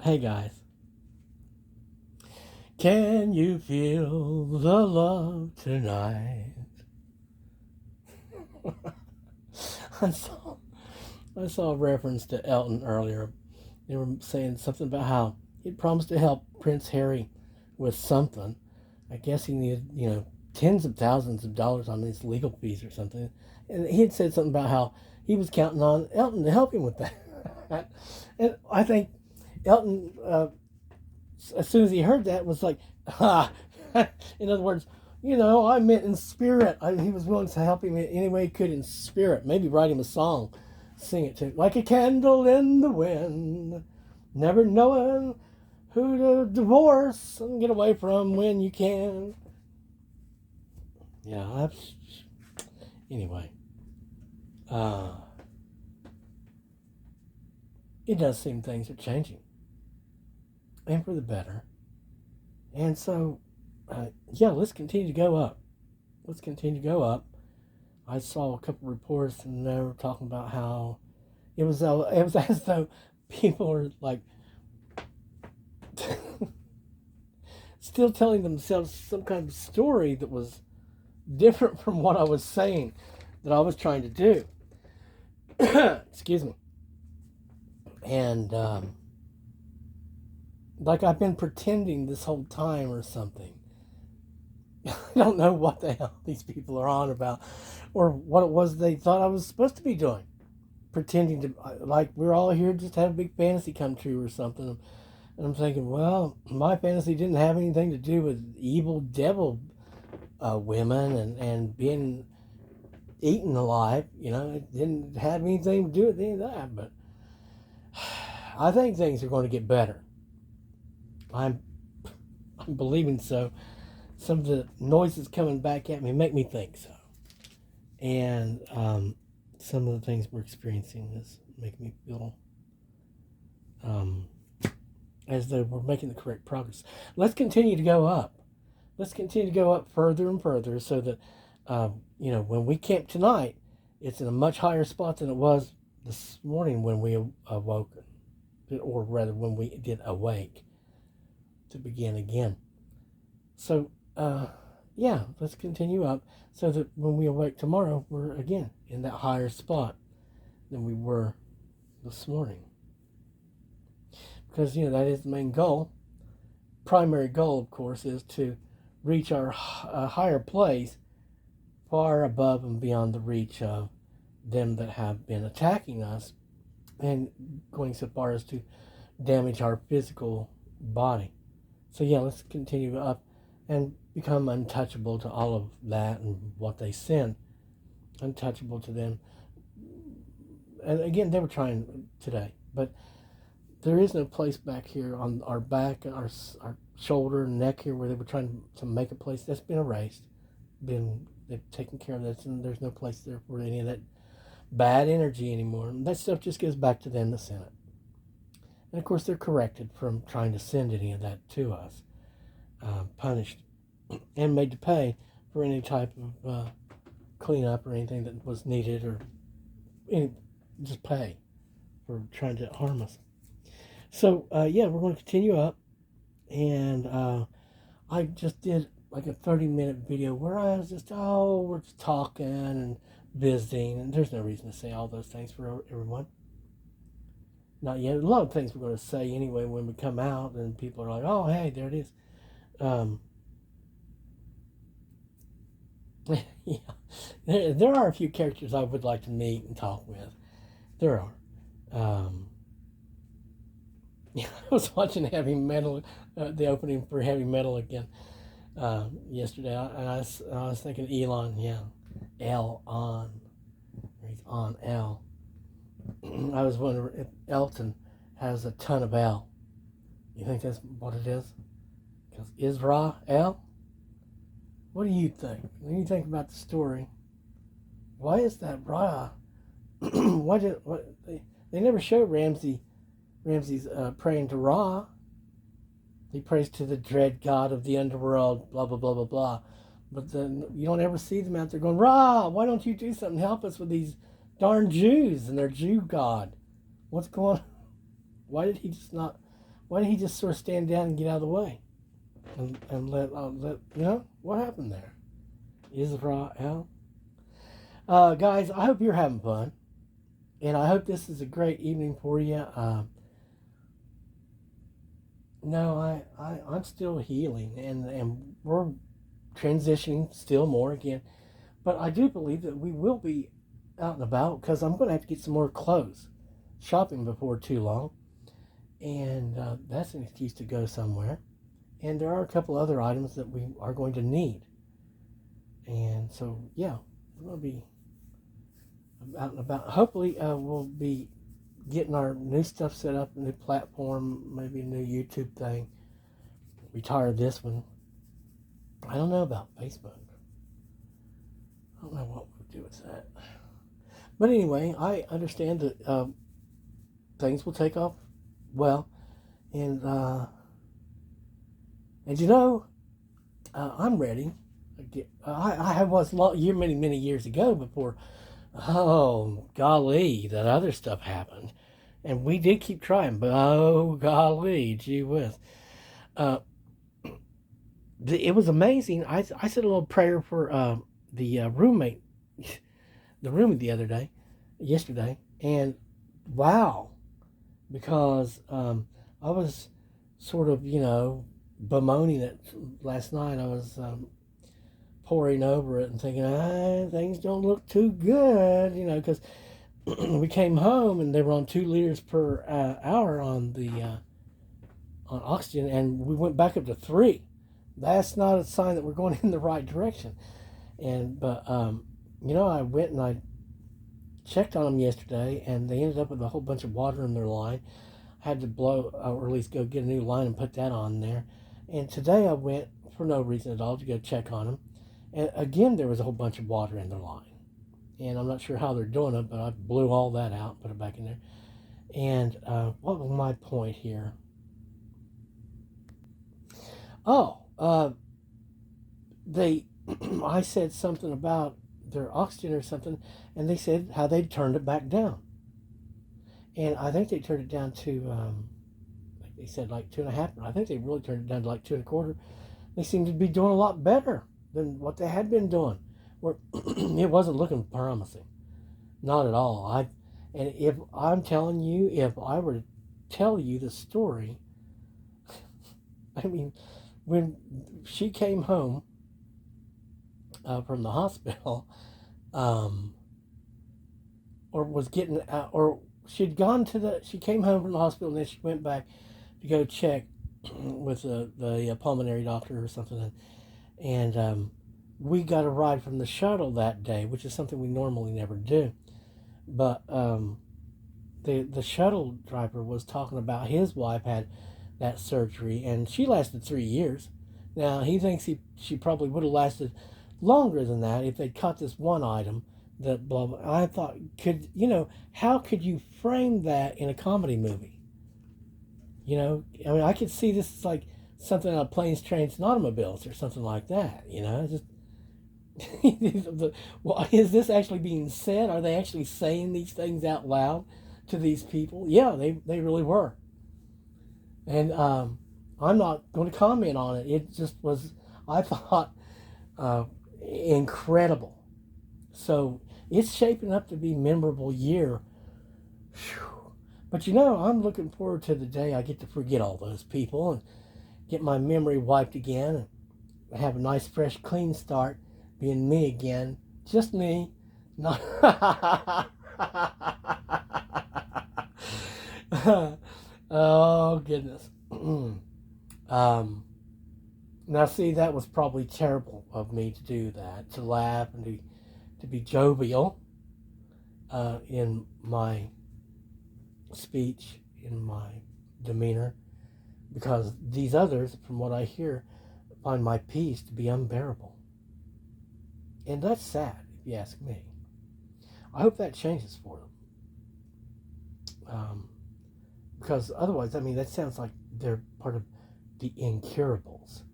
Hey guys, can you feel the love tonight? I saw I saw a reference to Elton earlier. They were saying something about how he'd promised to help Prince Harry with something. I guess he needed, tens of thousands of dollars on his legal fees or something. And he had said something about how he was counting on Elton to help him with that. And I think Elton, as soon as he heard that, was like, ha. In other words, I meant in spirit. He was willing to help him any way he could in spirit. Maybe write him a song, sing it to him. Like a candle in the wind, never knowing who to divorce and get away from when you can. Yeah, anyway. It does seem things are changing, and for the better. And so, let's continue to go up. Let's continue to go up. I saw a couple reports, and they were talking about how it was as though people were like still telling themselves some kind of story that was different from what I was saying that I was trying to do. Excuse me. And like I've been pretending this whole time or something. I don't know what the hell these people are on about or what it was they thought I was supposed to be doing. Pretending to, like, we're all here just to have a big fantasy come true or something. And I'm thinking, well, my fantasy didn't have anything to do with evil devil women and being eaten alive. It didn't have anything to do with any of that. But I think things are going to get better. I'm believing so. Some of the noises coming back at me make me think so. And some of the things we're experiencing is making me feel as though we're making the correct progress. Let's continue to go up. Let's continue to go up further and further so that, when we camp tonight, it's in a much higher spot than it was this morning when we awoke, or rather when we did awake to begin again. So, let's continue up so that when we awake tomorrow, we're again in that higher spot than we were this morning. Because, that is the main goal. Primary goal, of course, is to reach our higher place far above and beyond the reach of them that have been attacking us and going so far as to damage our physical body. So, let's continue up and become untouchable to all of that and what they send. Untouchable to them. And again, they were trying today, but there is no place back here on our back, our shoulder and neck here where they were trying to make a place. That's been erased. They've taken care of that, and there's no place there for any of that bad energy anymore. And that stuff just goes back to them to send it. And of course, they're corrected from trying to send any of that to us, punished and made to pay for any type of cleanup or anything that was needed, or just pay for trying to harm us. So, we're going to continue up, and I just did like a 30-minute video where I was we're just talking and visiting, and there's no reason to say all those things for everyone. Not yet. A lot of things we're going to say anyway when we come out, and people are like, oh, hey, there it is. There are a few characters I would like to meet and talk with. There are. I was watching Heavy Metal, the opening for Heavy Metal again yesterday, and I was thinking Elon, L on, he's on L. I was wondering if Elton has a ton of L. You think that's what it is? Because Israel? What do you think? When you think about the story, why is that Ra? They never show Ramses praying to Ra. He prays to the dread god of the underworld, blah, blah, blah, blah, blah. But then you don't ever see them out there going, Ra, why don't you do something? Help us with these darn Jews and their Jew god. What's going on? Why did he just not Why didn't he just sort of stand down and get out of the way? And let what happened there? Israel. Guys, I hope you're having fun. And I hope this is a great evening for you. No, I'm still healing, and we're transitioning still more again. But I do believe that we will be out and about because I'm going to have to get some more clothes shopping before too long. And that's an excuse to go somewhere. And there are a couple other items that we are going to need. And so, yeah, we're going to be out and about. Hopefully, we'll be getting our new stuff set up, a new platform, maybe a new YouTube thing. Retire this one. I don't know about Facebook. I don't know what we'll do with that. But anyway, I understand that things will take off well. And I'm ready. I was many years ago before. Oh golly, that other stuff happened, and we did keep trying. But oh golly, gee whiz, it was amazing. I said a little prayer for the roommate, the roomie the other day, yesterday, and wow, because I was sort of bemoaning it last night. I was poring over it and thinking, things don't look too good, because we came home and they were on 2 liters per hour on the on oxygen, and we went back up to 3. That's not a sign that we're going in the right direction. But I went and I checked on them yesterday, and they ended up with a whole bunch of water in their line. I had to blow, or at least go get a new line and put that on there. And today I went for no reason at all to go check on them. And again, there was a whole bunch of water in their line. And I'm not sure how they're doing it, but I blew all that out, put it back in there. And what was my point here? I said something about their oxygen or something, and they said how they turned it back down. And I think they turned it down to, they said like 2.5, but I think they really turned it down to like 2.25. They seem to be doing a lot better than what they had been doing. Where it wasn't looking promising, not at all. And if I'm telling you, if I were to tell you the story, I mean, when she came home from the hospital, or was getting out, or she came home from the hospital and then she went back to go check with the pulmonary doctor or something, and we got a ride from the shuttle that day, which is something we normally never do. But the shuttle driver was talking about his wife had that surgery, and she lasted 3 years. Now he thinks she probably would have lasted longer than that if they'd caught this one item. That blah blah. I thought, how could you frame that in a comedy movie? I mean, I could see this as like something on Planes, Trains, and Automobiles or something like that. Just well, is this actually being said? Are they actually saying these things out loud to these people? Yeah, they really were. And I'm not going to comment on it. It just was, I thought, incredible. So it's shaping up to be a memorable year. Whew. But I'm looking forward to the day I get to forget all those people and get my memory wiped again and have a nice, fresh, clean start being me again. Just me. Not oh, goodness. Now, see, that was probably terrible of me to do that, to laugh and to be jovial in my speech, in my demeanor, because these others, from what I hear, find my peace to be unbearable. And that's sad, if you ask me. I hope that changes for them. Because otherwise, I mean, that sounds like they're part of the incurables,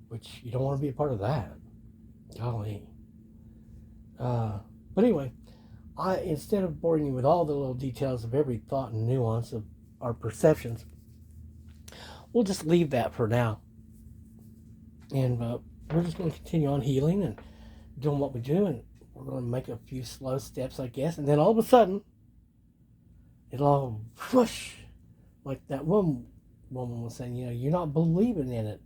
which you don't want to be a part of that. Golly. But anyway, instead of boring you with all the little details of every thought and nuance of our perceptions, we'll just leave that for now. And we're just going to continue on healing and doing what we do. And we're going to make a few slow steps, I guess. And then all of a sudden, it'll all whoosh. Like that one woman was saying, you're not believing in it.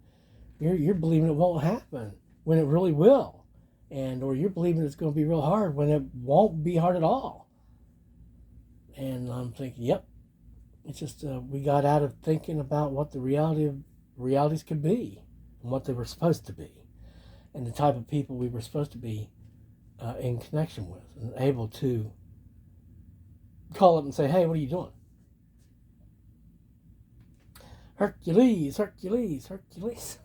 You're believing it won't happen when it really will. Or you're believing it's going to be real hard when it won't be hard at all. And I'm thinking, yep. It's just we got out of thinking about what the realities could be and what they were supposed to be and the type of people we were supposed to be in connection with and able to call up and say, hey, what are you doing? Hercules, Hercules, Hercules.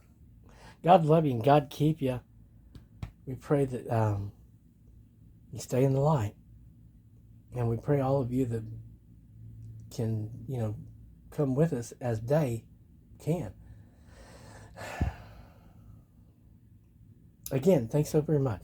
God love you and God keep you. We pray that you stay in the light. And we pray all of you that can, come with us as they can. Again, thanks so very much.